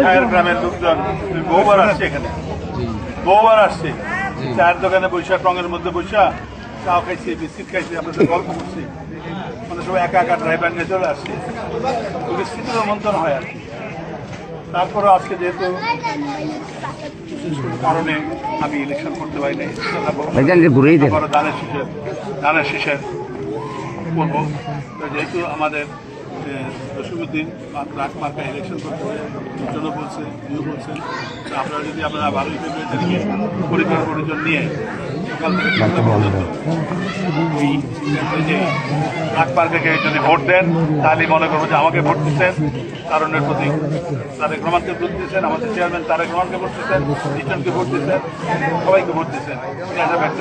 খায়ের গ্রামের লোকজন বহুবার আসছে এখানে, বহুবার আসছে। চায়ের দোকানে বৈশা, টঙের মধ্যে বৈশা চাও খাইছি, বিস্কিট খাইছি, আপনাদের গল্প করছি। মানে সব একা একা ড্রাইভার নিয়ে চলে আসছে, খুবই স্মৃতি রোমন্থন হয় আর কি। তারপরে আজকে যেহেতু কারণে আমি ইলেকশন করতে পারি নাই, ধানের শীষের করবো। তো যেহেতু আমাদের জসিমউদ্দিন ট্রাক মার্কা ইলেকশন করতে জন্য বলছে, ইউ বলছেন, আপনারা যদি আপনারা 12ই ফেব্রুয়ারি তারিখে পরিবার পরিজন নিয়ে সকাল থেকে যে ট্রাক মার্কাকে যদি ভোট দেন, তাহলে মনে করবো যে আমাকে ভোট দিচ্ছেন, কারণের প্রতি তারেক রহমানকে ভোট দিচ্ছেন, আমাদের চেয়ারম্যান তারেক রহমানকে ভোট দিচ্ছেন, ইস্টনকে ভোট দিচ্ছেন, সবাইকে ভোট দিচ্ছেন। এটা ব্যক্ত